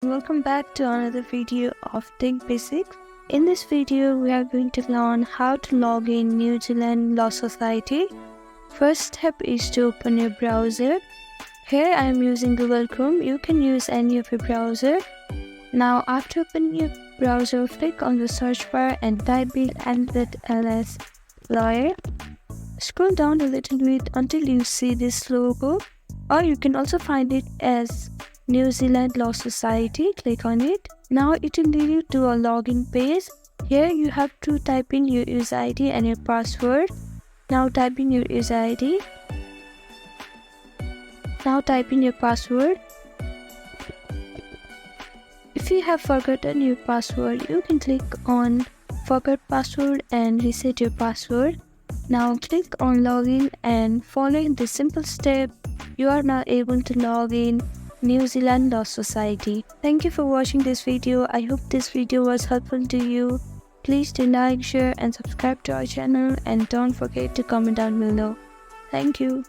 welcome back to another video of Tech Basics. In this video, we are going to learn how to log in New Zealand Law Society. First step is to open your browser. Here I am using Google Chrome. You can use any of your browser. Now after opening your browser, click on the search bar and type in NZLS Lawyer. Scroll down a little bit until you see this logo, or you can also find it as New Zealand Law Society. Click on it. Now it will lead you to a login page. Here you have to type in your user ID and your password. Now type in your user ID. Now type in your password. If you have forgotten your password, you can click on Forgot Password and reset your password. Now click on Login, and following this simple step, you are now able to log in New Zealand Law Society. Thank you for watching this video. I hope this video was helpful to you. Please do like, share and subscribe to our channel, and don't forget to comment down below. Thank you.